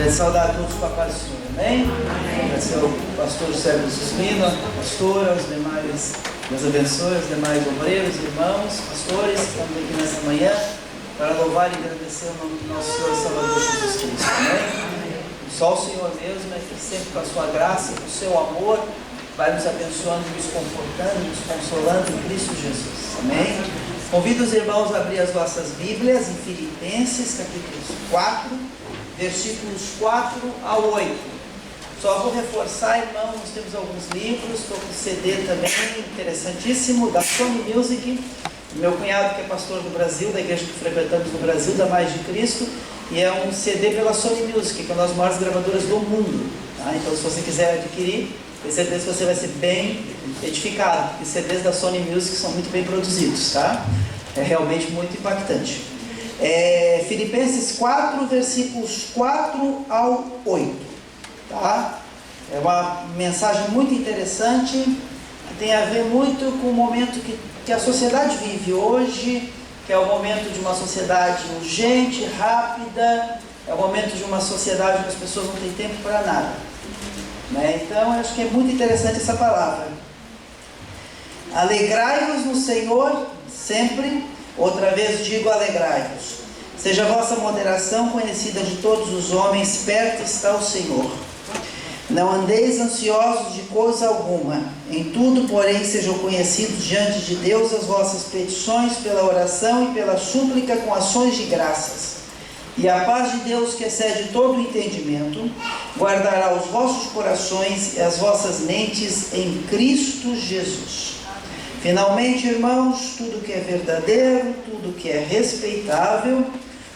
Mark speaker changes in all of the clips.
Speaker 1: Quero saudar a todos com a paz do Senhor, amém? Agradecer ao pastor José Lino, a pastora, os demais, Deus abençoe, os demais obreiros, irmãos, pastores que estão aqui nessa manhã para louvar e agradecer o nome do nosso Senhor e Salvador Jesus Cristo, amém? Só o Senhor mesmo é que sempre com a sua graça e com o seu amor vai nos abençoando, nos confortando, nos consolando em Cristo Jesus, amém? Convido os irmãos a abrir as vossas Bíblias em Filipenses, capítulo 4, versículos 4 a 8. Só vou reforçar, irmão, nós temos alguns livros, estou com CD também, interessantíssimo, da Sony Music, meu cunhado que é pastor do Brasil, da igreja que frequentamos no Brasil, da Mais de Cristo, e é um CD pela Sony Music, que é uma das maiores gravadoras do mundo, tá? Então se você quiser adquirir, tenho certeza que você vai ser bem edificado, porque CDs da Sony Music são muito bem produzidos, tá? É realmente muito impactante. Filipenses 4, versículos 4 ao 8, tá? É uma mensagem muito interessante, que tem a ver muito com o momento que a sociedade vive hoje, que é o momento de uma sociedade urgente, rápida, é o momento de uma sociedade onde as pessoas não têm tempo para nada, né? Então, eu acho que é muito interessante essa palavra. Alegrai-vos no Senhor sempre. Outra vez digo, alegrai-vos. Seja a vossa moderação conhecida de todos os homens, perto está o Senhor. Não andeis ansiosos de coisa alguma. Em tudo, porém, sejam conhecidos diante de Deus as vossas petições pela oração e pela súplica com ações de graças. E a paz de Deus, que excede todo o entendimento, guardará os vossos corações e as vossas mentes em Cristo Jesus. Finalmente, irmãos, tudo que é verdadeiro, tudo que é respeitável,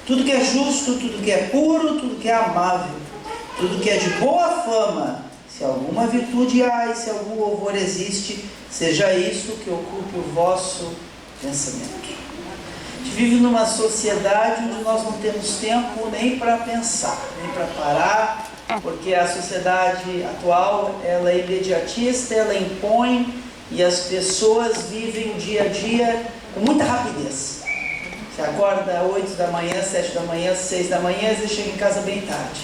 Speaker 1: tudo que é justo, tudo que é puro, tudo que é amável, tudo que é de boa fama, se alguma virtude há e se algum louvor existe, seja isso que ocupe o vosso pensamento. A gente vive numa sociedade onde nós não temos tempo nem para pensar, nem para parar, porque a sociedade atual, ela é imediatista, ela impõe, e as pessoas vivem o dia a dia com muita rapidez. Você acorda 8 da manhã, 7 da manhã, 6 da manhã, e você chega em casa bem tarde.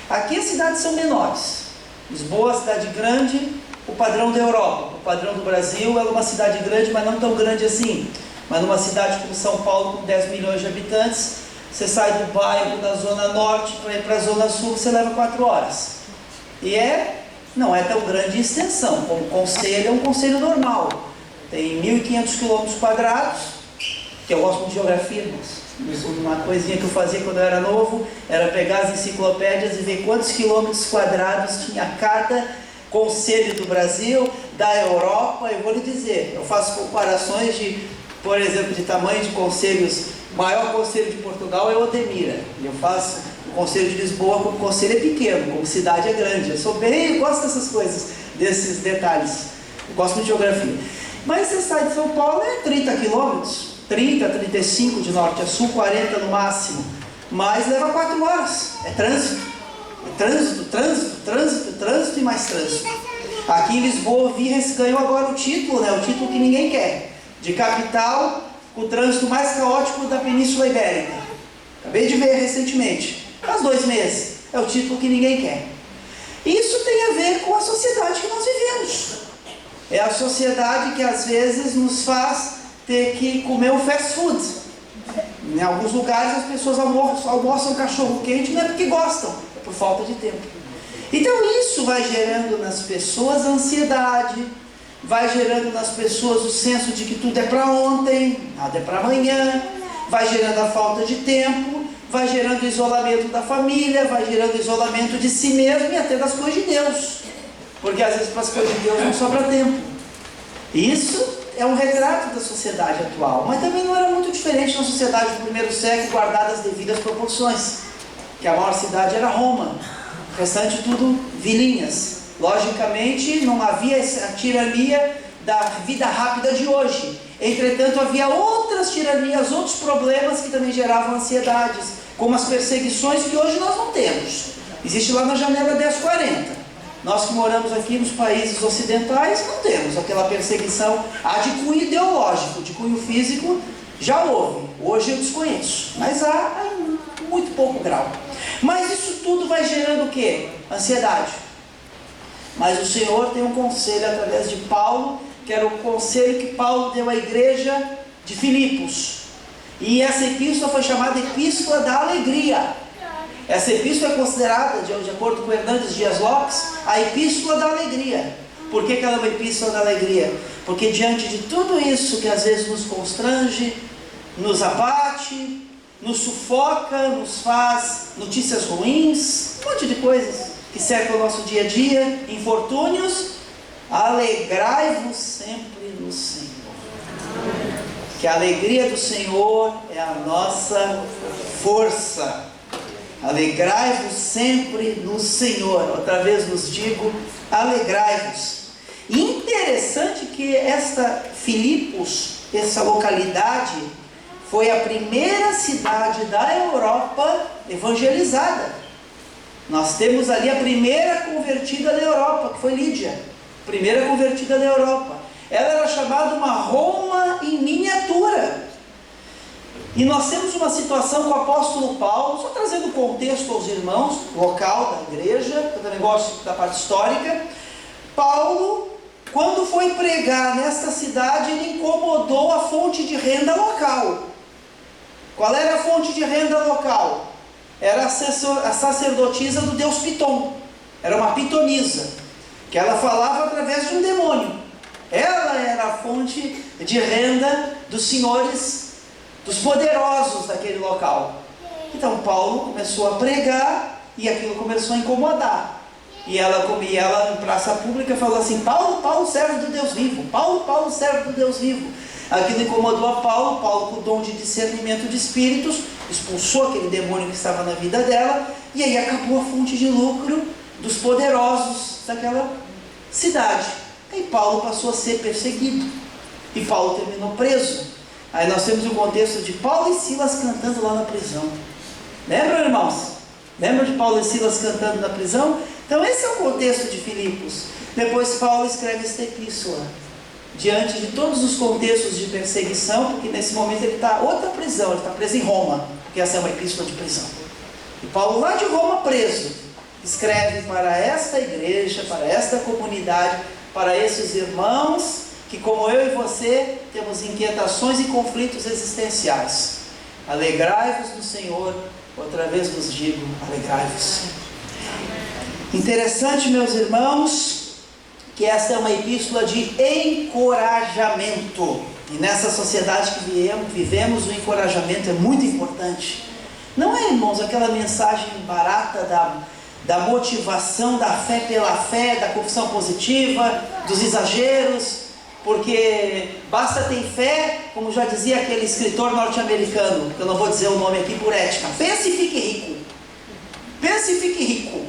Speaker 1: Aqui as cidades são menores. Lisboa, cidade grande, o padrão da Europa. O padrão do Brasil é uma cidade grande, mas não tão grande assim. Mas numa cidade como São Paulo, com 10 milhões de habitantes, você sai do bairro da Zona Norte para ir para a Zona Sul, você leva 4 horas. E não é tão grande em extensão, como conselho é um conselho normal. Tem 1.500 km², que eu gosto muito de geografia, mas uma coisinha que eu fazia quando eu era novo, era pegar as enciclopédias e ver quantos quilômetros quadrados tinha cada conselho do Brasil, da Europa. Eu vou lhe dizer, eu faço comparações de, por exemplo, de tamanho de conselhos. O maior conselho de Portugal é Odemira, e eu faço o conselho de Lisboa, como conselho é pequeno, como cidade é grande. Eu gosto dessas coisas, desses detalhes. Eu gosto muito de geografia. Mas você sai de São Paulo, é 30 quilômetros, 30, 35 de norte a sul, 40 no máximo. Mas leva 4 horas. É trânsito. É trânsito e mais trânsito. Aqui em Lisboa, o Vires ganhou agora o título, né? O título que ninguém quer. De capital, com o trânsito mais caótico da Península Ibérica. Acabei de ver recentemente. Faz 2 meses. É o título que ninguém quer. Isso tem a ver com a sociedade que nós vivemos. É a sociedade que às vezes nos faz ter que comer o fast food. Em alguns lugares as pessoas almoçam cachorro quente não é porque gostam, é por falta de tempo. Então isso vai gerando nas pessoas ansiedade, vai gerando nas pessoas o senso de que tudo é para ontem, nada é para amanhã, vai gerando a falta de tempo, vai gerando o isolamento da família, vai gerando o isolamento de si mesmo e até das coisas de Deus, porque às vezes para as coisas de Deus não sobra tempo. Isso é um retrato da sociedade atual, mas também não era muito diferente na sociedade do primeiro século, guardadas as devidas proporções, que a maior cidade era Roma, o restante tudo vilinhas. Logicamente não havia a tirania da vida rápida de hoje. Entretanto, havia outras tiranias, outros problemas que também geravam ansiedades, como as perseguições que hoje nós não temos. Existe lá na janela 1040. Nós que moramos aqui nos países ocidentais não temos aquela perseguição. Há de cunho ideológico, de cunho físico já houve. Hoje eu desconheço, mas há em muito pouco grau. Mas isso tudo vai gerando o quê? Ansiedade. Mas o Senhor tem um conselho através de Paulo, que era o conselho que Paulo deu à igreja de Filipos. E essa epístola foi chamada Epístola da Alegria. Essa epístola é considerada, de acordo com Hernandes Dias Lopes, a Epístola da Alegria. Por que ela é uma Epístola da Alegria? Porque diante de tudo isso que às vezes nos constrange, nos abate, nos sufoca, nos faz notícias ruins, um monte de coisas que cercam o nosso dia a dia, infortúnios, alegrai-vos sempre no Senhor. Que a alegria do Senhor é a nossa força. Alegrai-vos sempre no Senhor. Outra vez nos digo, alegrai-vos. E interessante que esta Filipos, essa localidade, foi a primeira cidade da Europa evangelizada. Nós temos ali a primeira convertida da Europa, que foi Lídia. Primeira convertida da Europa. Ela era chamada uma Roma em miniatura. E nós temos uma situação com o apóstolo Paulo, só trazendo contexto aos irmãos, local da igreja, do negócio da parte histórica. Paulo, quando foi pregar nesta cidade, ele incomodou a fonte de renda local. Qual era a fonte de renda local? Era a sacerdotisa do deus Piton. Era uma pitonisa, que ela falava através de um demônio. Ela era a fonte de renda dos senhores, dos poderosos daquele local. Então Paulo começou a pregar e aquilo começou a incomodar. E ela em praça pública falou assim: Paulo, Paulo, servo do Deus vivo. Paulo, Paulo, servo do Deus vivo. Aquilo incomodou a Paulo. Paulo, com o dom de discernimento de espíritos, expulsou aquele demônio que estava na vida dela. E aí acabou a fonte de lucro dos poderosos daquela cidade. Aí Paulo passou a ser perseguido. E Paulo terminou preso. Aí nós temos o contexto de Paulo e Silas cantando lá na prisão. Lembram, irmãos? Lembram de Paulo e Silas cantando na prisão? Então esse é o contexto de Filipos. Depois Paulo escreve esta epístola, diante de todos os contextos de perseguição, porque nesse momento ele está outra prisão, ele está preso em Roma, porque essa é uma epístola de prisão. E Paulo lá de Roma preso, escreve para esta igreja, para esta comunidade, para esses irmãos, que como eu e você, temos inquietações e conflitos existenciais. Alegrai-vos no Senhor, outra vez vos digo, alegrai-vos. Interessante, meus irmãos, que esta é uma epístola de encorajamento. E nessa sociedade que vivemos, o encorajamento é muito importante. Não é, irmãos, aquela mensagem barata da motivação, da fé pela fé, da confissão positiva, dos exageros, porque basta ter fé, como já dizia aquele escritor norte-americano, que eu não vou dizer o nome aqui por ética: pense e fique rico. Pense e fique rico.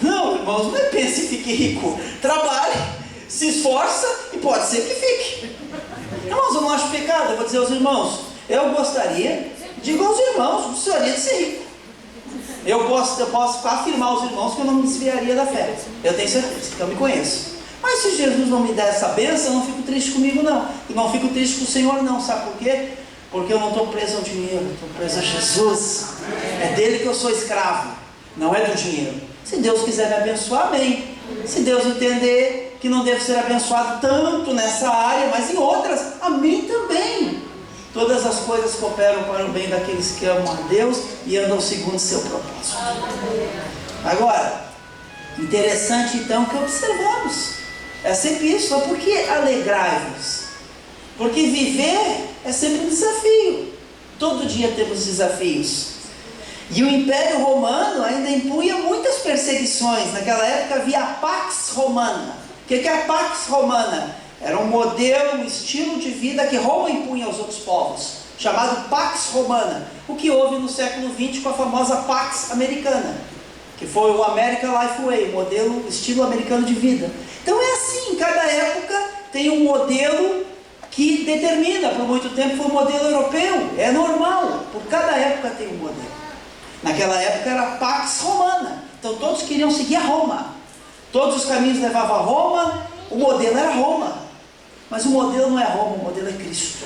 Speaker 1: Não, irmãos, não é pense e fique rico. Trabalhe, se esforça e pode ser que fique. Irmãos, eu não acho pecado, eu vou dizer aos irmãos, eu gostaria, digo aos irmãos, gostaria de ser rico. Eu posso afirmar aos irmãos que eu não me desviaria da fé. Eu tenho certeza, porque eu me conheço. Mas se Jesus não me der essa bênção, eu não fico triste comigo não. Eu não fico triste com o Senhor não, sabe por quê? Porque eu não estou preso ao dinheiro, estou preso a Jesus. É dele que eu sou escravo, não é do dinheiro. Se Deus quiser me abençoar, amém. Se Deus entender que não devo ser abençoado tanto nessa área, mas em outras, amém também. Todas as coisas cooperam para o bem daqueles que amam a Deus e andam segundo o seu propósito. Agora, interessante então que observamos essa epístola. Por que alegrai-vos? Porque viver é sempre um desafio. Todo dia temos desafios. E o Império Romano ainda impunha muitas perseguições. Naquela época havia a Pax Romana. O que é a Pax Romana? Era um modelo, um estilo de vida que Roma impunha aos outros povos, chamado Pax Romana. O que houve no século XX com a famosa Pax Americana, que foi o American Life Way, o modelo, estilo americano de vida. Então é assim, em cada época tem um modelo que determina. Por muito tempo foi o modelo europeu, é normal, por cada época tem um modelo. Naquela época era a Pax Romana, então todos queriam seguir a Roma, todos os caminhos levavam a Roma, o modelo era Roma. Mas o modelo não é Roma, o modelo é Cristo.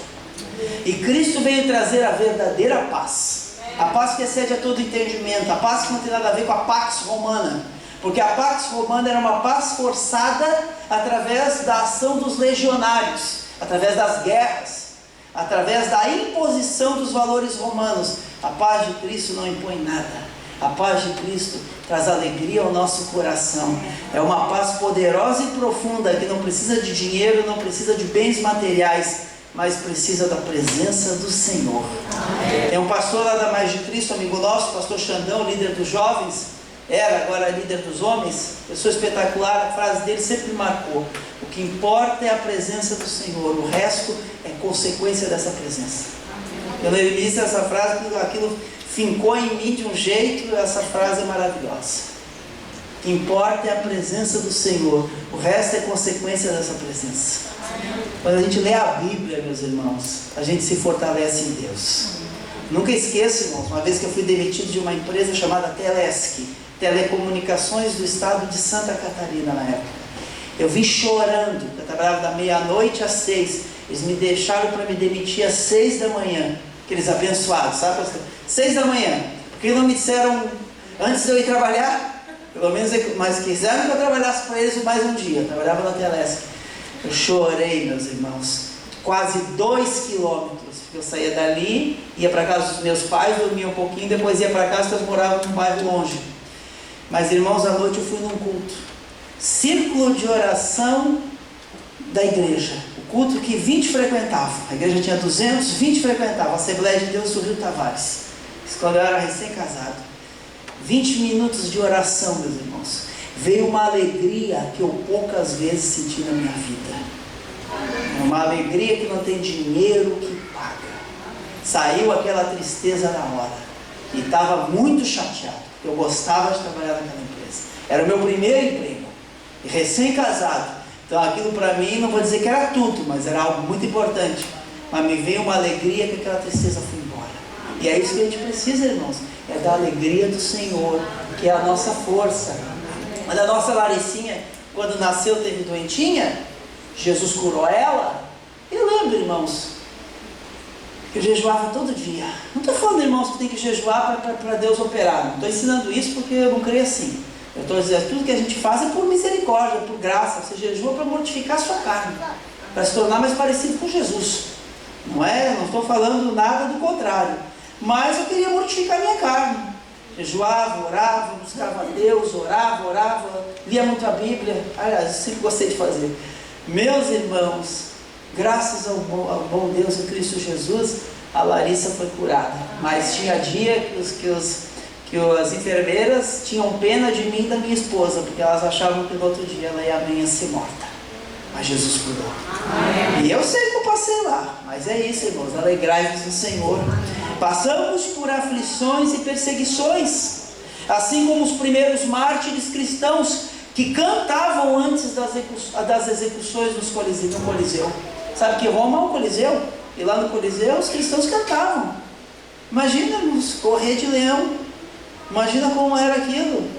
Speaker 1: E Cristo veio trazer a verdadeira paz. A paz que excede a todo entendimento. A paz que não tem nada a ver com a Pax Romana. Porque a Pax Romana era uma paz forçada através da ação dos legionários, através das guerras, através da imposição dos valores romanos. A paz de Cristo não impõe nada. A paz de Cristo traz alegria ao nosso coração. É uma paz poderosa e profunda que não precisa de dinheiro, não precisa de bens materiais, mas precisa da presença do Senhor. Tem um pastor lá da Mais de Cristo, amigo nosso, pastor Xandão, líder dos jovens, agora líder dos homens, pessoa espetacular. A frase dele sempre me marcou: o que importa é a presença do Senhor, o resto é consequência dessa presença. Eu disse essa frase, aquilo fincou em mim de um jeito. Essa frase é maravilhosa. O que importa é a presença do Senhor, o resto é consequência dessa presença. Quando a gente lê a Bíblia, meus irmãos, a gente se fortalece em Deus. Nunca esqueço, irmãos, uma vez que eu fui demitido de uma empresa chamada Telesc, Telecomunicações do estado de Santa Catarina na época. Eu vim chorando, eu trabalhava da meia-noite às 6. Eles me deixaram para me demitir às 6 da manhã. Aqueles abençoados, sabe, pastor? 6 da manhã. Porque não me disseram antes de eu ir trabalhar, pelo menos, mas quiseram que eu trabalhasse para eles mais um dia. Eu trabalhava na Telesc. Eu chorei, meus irmãos, quase 2 quilômetros, porque eu saía dali, ia para casa dos meus pais, dormia um pouquinho, depois ia para casa, porque eles moravam num bairro longe. Mas, irmãos, à noite eu fui num culto, círculo de oração da igreja, o culto que 20 frequentavam. A igreja tinha 200, 20 frequentavam, a Assembleia de Deus do Rio Tavares. Isso quando eu era recém-casado. 20 minutos de oração, meus irmãos. Veio uma alegria que eu poucas vezes senti na minha vida. Uma alegria que não tem dinheiro que paga. Saiu aquela tristeza na hora. E estava muito chateado, porque eu gostava de trabalhar naquela empresa. Era o meu primeiro emprego. E recém-casado. Então aquilo para mim, não vou dizer que era tudo, mas era algo muito importante. Mas me veio uma alegria que aquela tristeza foi embora. E é isso que a gente precisa, irmãos. É da alegria do Senhor, que é a nossa força. Mas a nossa Laricinha, quando nasceu, teve doentinha, Jesus curou ela. Eu lembro, irmãos, que eu jejuava todo dia. Não estou falando, irmãos, que tem que jejuar para Deus operar. Não estou ensinando isso porque eu não creio assim. Eu estou dizendo, tudo que a gente faz é por misericórdia, por graça. Você jejua para mortificar a sua carne, para se tornar mais parecido com Jesus. Não estou falando nada do contrário. Mas eu queria mortificar a minha carne. Jejuava, orava, buscava a Deus, orava, lia muito a Bíblia. Aliás, eu sempre gostei de fazer. Meus irmãos, graças ao bom Deus em Cristo Jesus, a Larissa foi curada. Mas tinha dia que as enfermeiras tinham pena de mim e da minha esposa, porque elas achavam que no outro dia ela ia amanhecer morta. Mas Jesus curou. Amém. E eu sei que eu passei lá, mas é isso, irmãos, alegrai-vos no Senhor. Passamos por aflições e perseguições, assim como os primeiros mártires cristãos que cantavam antes das execuções no Coliseu. Sabe que Roma é um Coliseu? E lá no Coliseu os cristãos cantavam. Imagina nos correr de leão. Imagina como era aquilo. O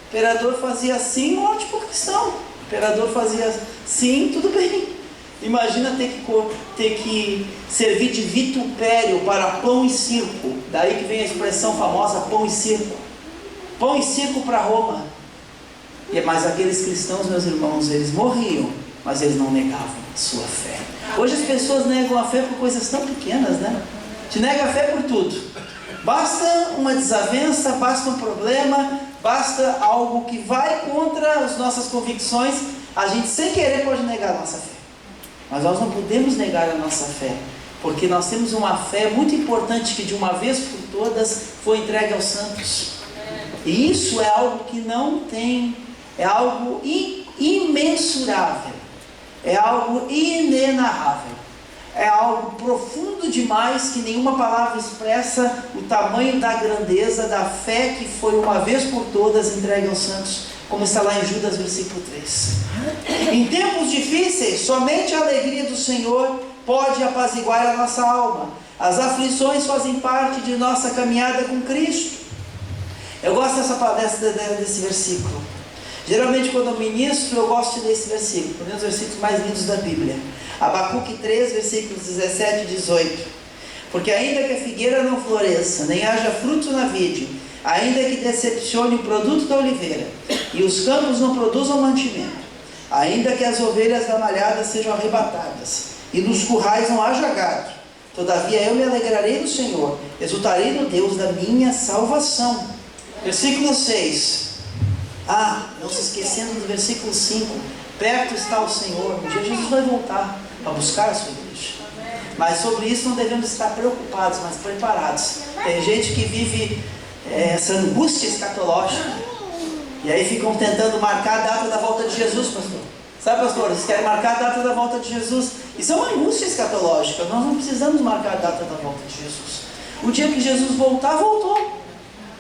Speaker 1: imperador fazia assim, morte para o cristão. O imperador fazia sim, tudo bem. Imagina ter que servir de vitupério para pão e circo. Daí que vem a expressão famosa, pão e circo. Pão e circo para Roma. Mas aqueles cristãos, meus irmãos, eles morriam, mas eles não negavam a sua fé. Hoje as pessoas negam a fé por coisas tão pequenas, né? Te nega a fé por tudo. Basta uma desavença, basta um problema, basta algo que vai contra as nossas convicções. A gente sem querer pode negar a nossa fé. Mas nós não podemos negar a nossa fé, porque nós temos uma fé muito importante que de uma vez por todas foi entregue aos santos. E isso é algo que não tem, é algo imensurável, é algo inenarrável, é algo profundo demais que nenhuma palavra expressa o tamanho da grandeza da fé que foi uma vez por todas entregue aos santos, como está lá em Judas versículo 3. Em tempos difíceis, somente a alegria do Senhor pode apaziguar a nossa alma. As aflições fazem parte de nossa caminhada com Cristo. Eu gosto desse versículo. Geralmente quando eu ministro, eu gosto de ler esse versículo, um dos versículos mais lindos da Bíblia. Abacuque 3, versículos 17 e 18. Porque ainda que a figueira não floresça, nem haja fruto na vide, ainda que decepcione o produto da oliveira, e os campos não produzam mantimento, ainda que as ovelhas da malhada sejam arrebatadas, e nos currais não haja gado, todavia eu me alegrarei no Senhor, exultarei no Deus da minha salvação. Versículo 6. Não se esquecendo do versículo 5. Perto está o Senhor. Um dia Jesus vai voltar para buscar a sua igreja. Mas sobre isso não devemos estar preocupados, mas preparados. Tem gente que vive essa angústia escatológica. E aí ficam tentando marcar a data da volta de Jesus, pastor. Sabe, pastor, eles querem marcar a data da volta de Jesus. Isso é uma angústia escatológica. Nós não precisamos marcar a data da volta de Jesus. O dia que Jesus voltar, voltou.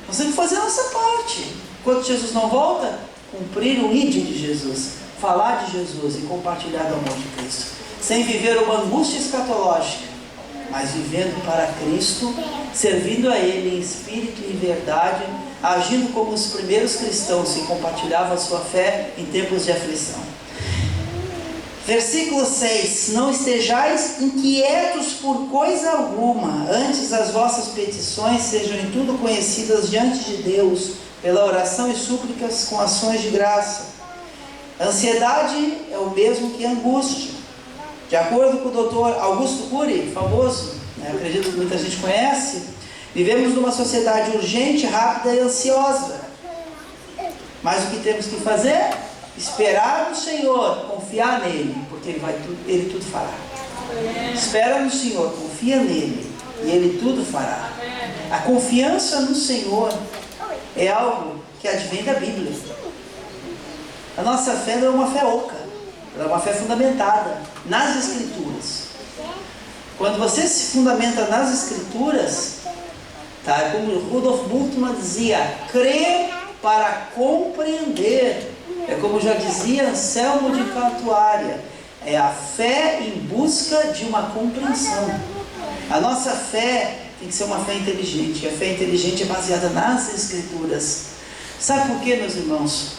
Speaker 1: Nós temos que fazer a nossa parte. Enquanto Jesus não volta, cumprir o ID de Jesus, falar de Jesus e compartilhar do amor de Cristo, sem viver uma angústia escatológica, mas vivendo para Cristo, servindo a Ele em espírito e em verdade, agindo como os primeiros cristãos que compartilhavam a sua fé em tempos de aflição. Versículo 6. Não estejais inquietos por coisa alguma, antes as vossas petições sejam em tudo conhecidas diante de Deus, pela oração e súplicas com ações de graça. Ansiedade é o mesmo que angústia. De acordo com o Dr. Augusto Cury, famoso, acredito que muita gente conhece, vivemos numa sociedade urgente, rápida e ansiosa. Mas o que temos que fazer? Esperar no Senhor, confiar nele, porque Ele tudo fará. Espera no Senhor, confia nele, e Ele tudo fará. A confiança no Senhor é algo que advém da Bíblia. A nossa fé não é uma fé oca, ela é uma fé fundamentada nas Escrituras. Quando você se fundamenta nas Escrituras, é como Rudolf Bultmann dizia, crer para compreender. É como já dizia Anselmo de Cantuária, é a fé em busca de uma compreensão. A nossa fé tem que ser uma fé inteligente. A fé inteligente é baseada nas Escrituras. Sabe por quê, meus irmãos?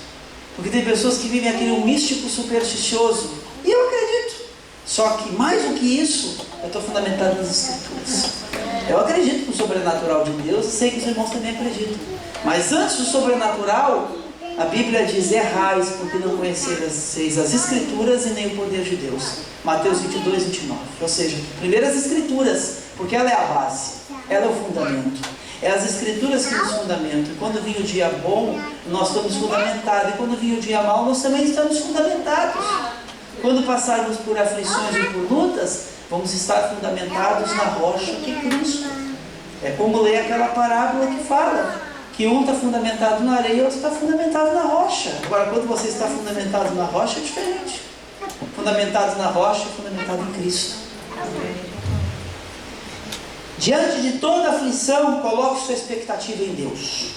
Speaker 1: Porque tem pessoas que vivem aquele místico supersticioso. E eu acredito. Só que mais do que isso, eu estou fundamentado nas Escrituras. Eu acredito no sobrenatural de Deus e sei que os irmãos também acreditam. Mas antes do sobrenatural, a Bíblia diz, errais porque não conheceis as Escrituras e nem o poder de Deus. Mateus 22, 29. Ou seja, primeiro as Escrituras, porque ela é a base, ela é o fundamento. É as Escrituras que nos fundamentam. E quando vir o dia bom, nós estamos fundamentados. E quando vir o dia mau, nós também estamos fundamentados. Quando passarmos por aflições e por lutas, vamos estar fundamentados na rocha que é Cristo. É como ler aquela parábola que fala que um está fundamentado na areia e outro está fundamentado na rocha. Agora, quando você está fundamentado na rocha, é diferente. Fundamentado na rocha é fundamentado em Cristo. Diante de toda aflição, coloque sua expectativa em Deus.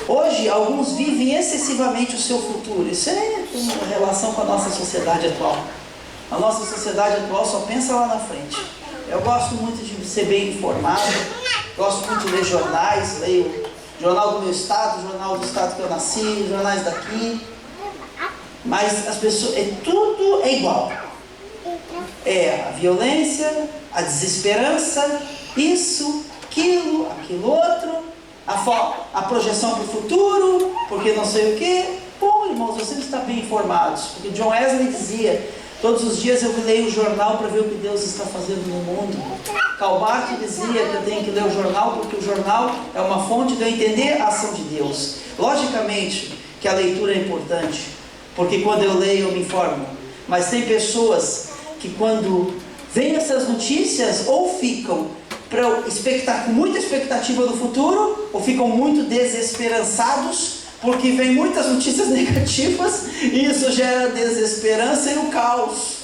Speaker 1: Hoje, alguns vivem excessivamente o seu futuro. Isso é uma relação com a nossa sociedade atual. A nossa sociedade atual só pensa lá na frente. Eu gosto muito de ser bem informado, gosto muito de ler jornais, leio jornal do meu estado, jornal do estado que eu nasci, jornais daqui. Mas as pessoas, tudo é igual. É a violência, a desesperança, isso, aquilo outro, a projeção para o futuro, porque não sei o que. Bom, irmãos, vocês estão bem informados, porque John Wesley dizia, todos os dias eu leio o jornal para ver o que Deus está fazendo no mundo. Karl Barth dizia que eu tenho que ler o jornal, porque o jornal é uma fonte de eu entender a ação de Deus. Logicamente que a leitura é importante, porque quando eu leio eu me informo, mas tem pessoas que quando vêm essas notícias ou ficam com muita expectativa do futuro, ou ficam muito desesperançados, porque vem muitas notícias negativas, e isso gera desesperança e o caos.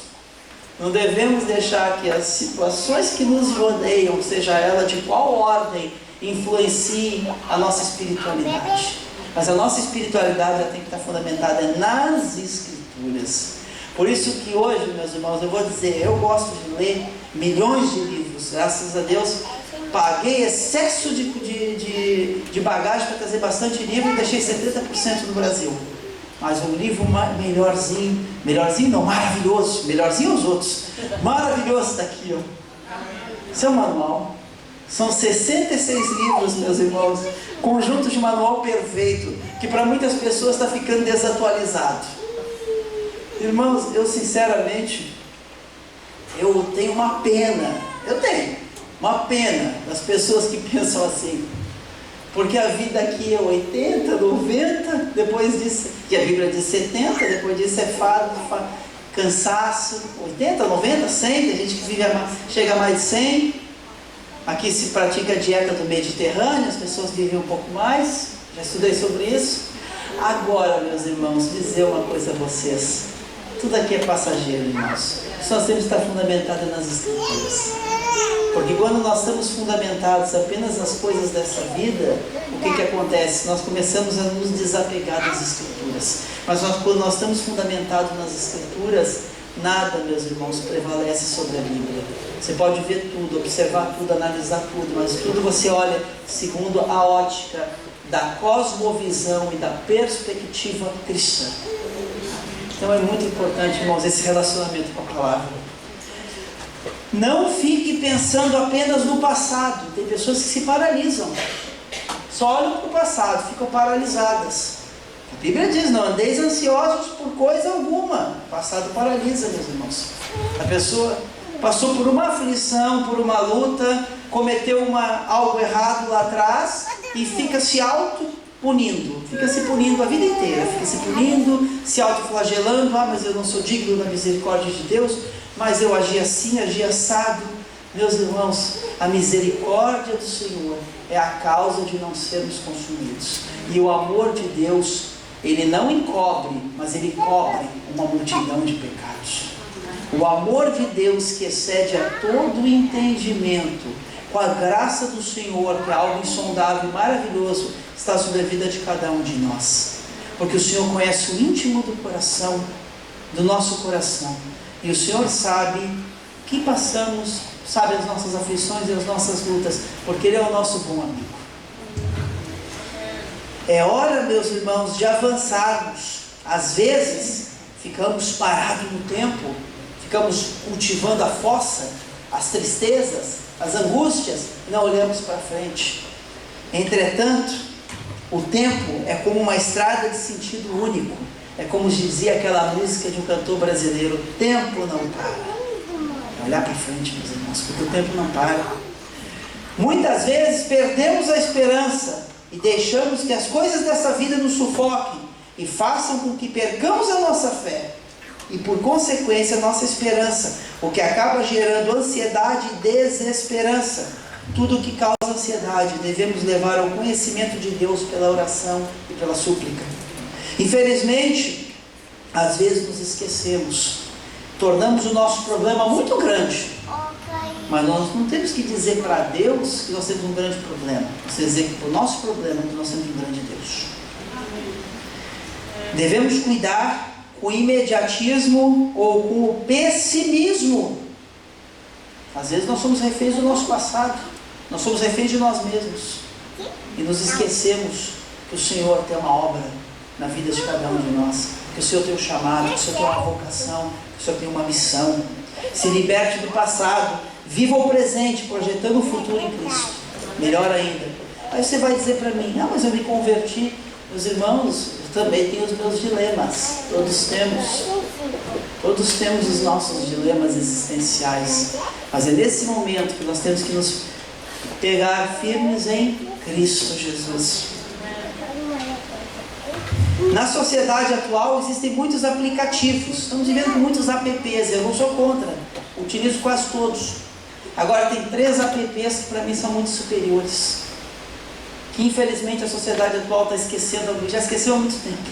Speaker 1: Não devemos deixar que as situações que nos rodeiam, seja ela de qual ordem, influenciem a nossa espiritualidade. Mas a nossa espiritualidade já tem que estar fundamentada nas Escrituras. Por isso que hoje, meus irmãos, eu vou dizer, eu gosto de ler milhões de livros, graças a Deus, paguei excesso de bagagem para trazer bastante livro e deixei 70% no Brasil. Mas um livro melhorzinho não, maravilhoso, melhorzinho os outros, maravilhoso está aqui, ó. Isso é um manual. São 66 livros, meus irmãos. Conjunto de manual perfeito, que para muitas pessoas está ficando desatualizado. Irmãos, eu sinceramente, eu tenho uma pena. Eu tenho uma pena das pessoas que pensam assim. Porque a vida aqui é 80, 90, depois disso, que a Bíblia diz 70, depois disso é fardo, cansaço, 80, 90, 100, tem gente que vive chega a mais de 100. Aqui se pratica a dieta do Mediterrâneo, as pessoas vivem um pouco mais, já estudei sobre isso. Agora, meus irmãos, dizer uma coisa a vocês, tudo aqui é passageiro, irmãos. Nós temos que estar fundamentados nas Escrituras. Porque quando nós estamos fundamentados apenas nas coisas dessa vida, o que acontece? Nós começamos a nos desapegar das Escrituras. Mas quando nós estamos fundamentados nas Escrituras, nada, meus irmãos, prevalece sobre a Bíblia. Você pode ver tudo, observar tudo, analisar tudo, mas tudo você olha segundo a ótica da cosmovisão e da perspectiva cristã. Então é muito importante, irmãos, esse relacionamento com a palavra. Não fique pensando apenas no passado. Tem pessoas que se paralisam, só olham para o passado, ficam paralisadas. A Bíblia diz: não andeis ansiosos por coisa alguma. O passado paralisa, meus irmãos. A pessoa passou por uma aflição, por uma luta, cometeu algo errado lá atrás e fica se auto-punindo. Fica se punindo a vida inteira. Fica se punindo, se auto-flagelando. Mas eu não sou digno da misericórdia de Deus. Mas eu agi assim, agi assado. Meus irmãos, a misericórdia do Senhor é a causa de não sermos consumidos. E o amor de Deus, Ele não encobre, mas Ele cobre uma multidão de pecados. O amor de Deus, que excede a todo entendimento, com a graça do Senhor, que é algo insondável e maravilhoso, está sobre a vida de cada um de nós. Porque o Senhor conhece o íntimo do coração, do nosso coração. E o Senhor sabe que passamos, sabe as nossas aflições e as nossas lutas, porque Ele é o nosso bom amigo. É hora, meus irmãos, de avançarmos. Às vezes, ficamos parados no tempo, ficamos cultivando a fossa, as tristezas, as angústias, e não olhamos para frente. Entretanto, o tempo é como uma estrada de sentido único. É como dizia aquela música de um cantor brasileiro: o tempo não para. Olhar para frente, meus irmãos, porque o tempo não para. Muitas vezes perdemos a esperança e deixamos que as coisas dessa vida nos sufoquem e façam com que percamos a nossa fé e, por consequência, a nossa esperança, o que acaba gerando ansiedade e desesperança. Tudo o que causa ansiedade devemos levar ao conhecimento de Deus pela oração e pela súplica. Infelizmente, às vezes nos esquecemos, tornamos o nosso problema muito grande, mas nós não temos que dizer para Deus que nós temos um grande problema. Nós temos que dizer que para o nosso problema que nós temos um grande Deus. Devemos cuidar com o imediatismo ou com o pessimismo. Às vezes nós somos reféns do nosso passado, nós somos reféns de nós mesmos e nos esquecemos que o Senhor tem uma obra na vida de cada um de nós, que o Senhor tem um chamado, que o Senhor tem uma vocação, que o Senhor tem uma missão. Se liberte do passado, viva o presente, projetando o futuro em Cristo. Melhor ainda. Aí você vai dizer para mim: mas eu me converti. Meus irmãos, eu também tenho os meus dilemas. Todos temos os nossos dilemas existenciais. Mas é nesse momento que nós temos que nos pegar firmes em Cristo Jesus. Na sociedade atual existem muitos aplicativos. Estamos vivendo com muitos apps. Eu não sou contra, utilizo quase todos. Agora tem 3 apps que para mim são muito superiores, que infelizmente a sociedade atual está esquecendo, já esqueceu há muito tempo: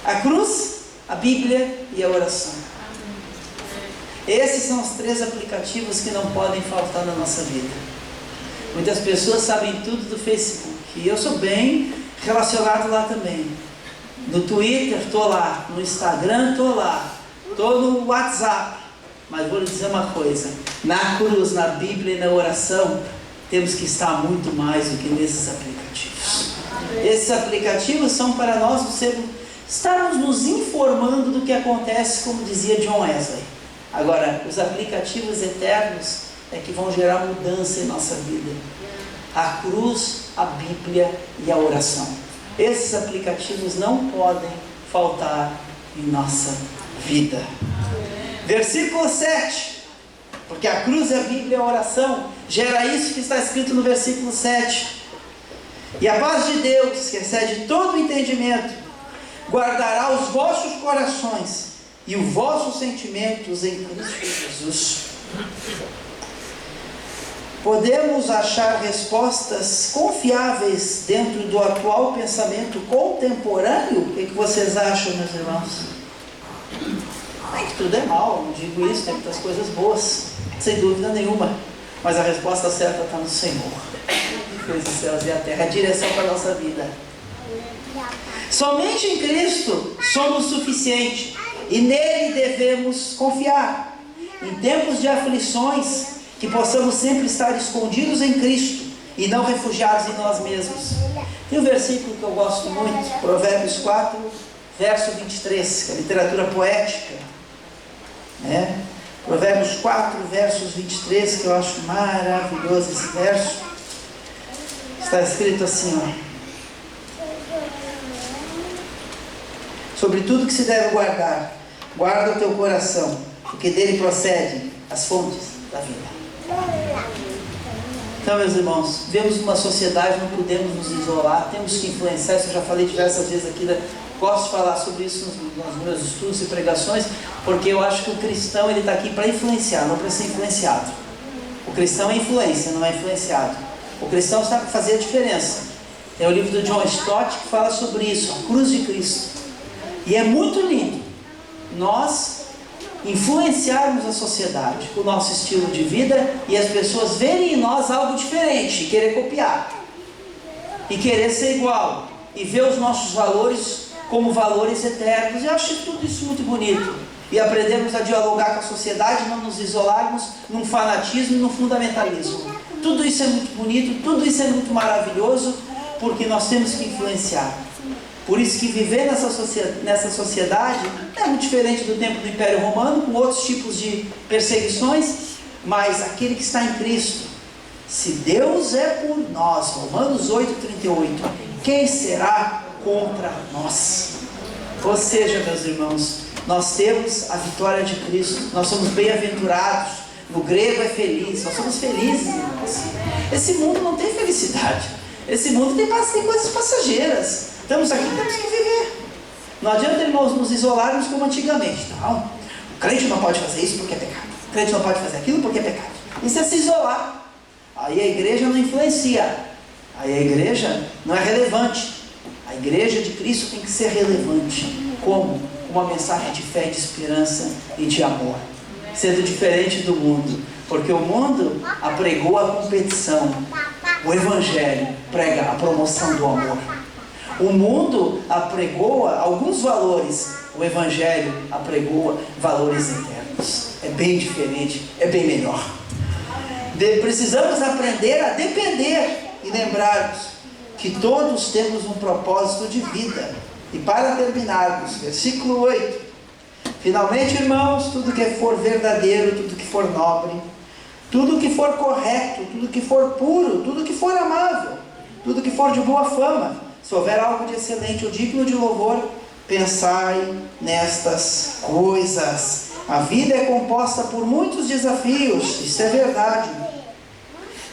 Speaker 1: a cruz, a Bíblia e a oração. Esses são os 3 aplicativos que não podem faltar na nossa vida. Muitas pessoas sabem tudo do Facebook, e eu sou bem relacionado lá também. No Twitter estou lá, no Instagram estou lá, estou no WhatsApp. Mas vou lhe dizer uma coisa: na cruz, na Bíblia e na oração, temos que estar muito mais do que nesses aplicativos. Esses aplicativos são para nós estarmos nos informando do que acontece, como dizia John Wesley. Agora, os aplicativos eternos é que vão gerar mudança em nossa vida: a cruz, a Bíblia e a oração. Esses aplicativos não podem faltar em nossa vida. Versículo 7, porque a cruz, a Bíblia e a oração gera isso que está escrito no versículo 7. E a paz de Deus, que excede todo o entendimento, guardará os vossos corações e os vossos sentimentos em Cristo Jesus. Podemos achar respostas confiáveis dentro do atual pensamento contemporâneo? O que vocês acham, meus irmãos? Não é que tudo é mal, não digo isso, tem muitas coisas boas, sem dúvida nenhuma, mas a resposta certa está no Senhor, que fez os céus e a terra, a direção para a nossa vida. Somente em Cristo somos suficientes e nele devemos confiar. Em tempos de aflições, que possamos sempre estar escondidos em Cristo e não refugiados em nós mesmos. Tem um versículo que eu gosto muito, Provérbios 4, verso 23, que é literatura poética, né? Provérbios 4, versos 23, que eu acho maravilhoso esse verso. Está escrito assim, sobre tudo que se deve guardar, guarda o teu coração, porque dele procedem as fontes da vida. Então, meus irmãos, vivemos numa sociedade, não podemos nos isolar, temos que influenciar. Isso eu já falei diversas vezes aqui, gosto de falar sobre isso nos meus estudos e pregações, porque eu acho que o cristão, ele está aqui para influenciar, não para ser influenciado. O cristão é influência, não é influenciado. O cristão está para fazer a diferença. Tem o livro do John Stott que fala sobre isso, a cruz de Cristo. E é muito lindo nós influenciarmos a sociedade com o nosso estilo de vida e as pessoas verem em nós algo diferente e querer copiar e querer ser igual e ver os nossos valores como valores eternos. Eu acho tudo isso muito bonito, e aprendermos a dialogar com a sociedade, não nos isolarmos num fanatismo e num fundamentalismo. Tudo isso é muito bonito, tudo isso é muito maravilhoso, porque nós temos que influenciar. Por isso que viver nessa sociedade é muito diferente do tempo do Império Romano, com outros tipos de perseguições, mas aquele que está em Cristo, se Deus é por nós, Romanos 8,38, quem será contra nós? Ou seja, meus irmãos, nós temos a vitória de Cristo, nós somos bem-aventurados, no grego é feliz, nós somos felizes, irmãos. Esse mundo não tem felicidade, esse mundo tem coisas passageiras. Estamos aqui, temos que viver. Não adianta, irmãos, nos isolarmos como antigamente. Não, o crente não pode fazer isso porque é pecado, o crente não pode fazer aquilo porque é pecado. Isso é se isolar. Aí a igreja não influencia, aí a igreja não é relevante. A igreja de Cristo tem que ser relevante. Como? Uma mensagem de fé, de esperança e de amor, sendo diferente do mundo, porque o mundo apregou a competição, o evangelho prega a promoção do amor. O mundo apregoa alguns valores, o evangelho apregoa valores eternos. É bem diferente, é bem melhor. Precisamos aprender a depender e lembrarmos que todos temos um propósito de vida. E para terminarmos, versículo 8: finalmente, irmãos, tudo que for verdadeiro, tudo que for nobre, tudo que for correto, tudo que for puro, tudo que for amável, tudo que for de boa fama, se houver algo de excelente ou digno de louvor, pensai nestas coisas. A vida é composta por muitos desafios, isso é verdade.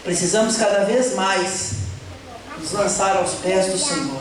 Speaker 1: Precisamos cada vez mais nos lançar aos pés do Senhor,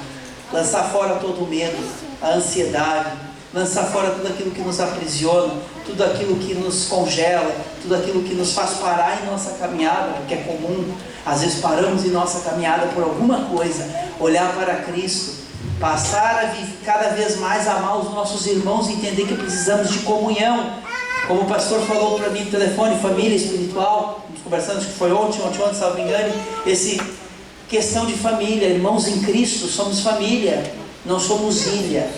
Speaker 1: lançar fora todo o medo, a ansiedade, lançar fora tudo aquilo que nos aprisiona, tudo aquilo que nos congela, tudo aquilo que nos faz parar em nossa caminhada, porque é comum, às vezes paramos em nossa caminhada por alguma coisa, olhar para Cristo, passar a cada vez mais amar os nossos irmãos e entender que precisamos de comunhão, como o pastor falou para mim no telefone, família espiritual, conversando, acho que foi ontem, salvo engano, questão de família, irmãos em Cristo, somos família, não somos ilha.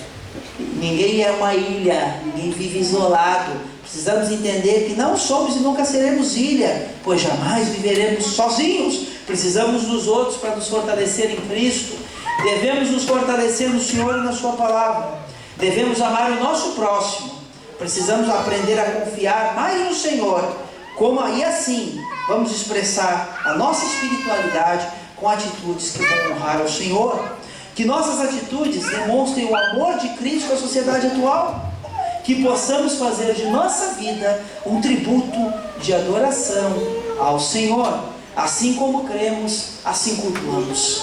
Speaker 1: Ninguém é uma ilha, ninguém vive isolado. Precisamos entender que não somos e nunca seremos ilha, pois jamais viveremos sozinhos. Precisamos dos outros para nos fortalecer em Cristo. Devemos nos fortalecer no Senhor e na sua palavra. Devemos amar o nosso próximo. Precisamos aprender a confiar mais no Senhor E assim, vamos expressar a nossa espiritualidade com atitudes que vão honrar ao Senhor. Que nossas atitudes demonstrem o amor de Cristo à sociedade atual. Que possamos fazer de nossa vida um tributo de adoração ao Senhor. Assim como cremos, assim cultuamos.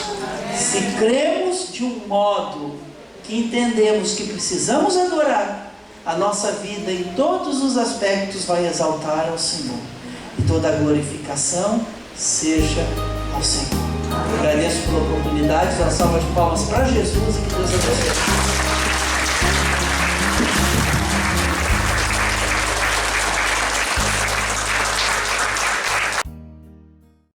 Speaker 1: Se cremos de um modo que entendemos que precisamos adorar, a nossa vida em todos os aspectos vai exaltar ao Senhor. E toda a glorificação seja ao Senhor. Agradeço pela oportunidade, uma salva de palmas para Jesus e que Deus abençoe.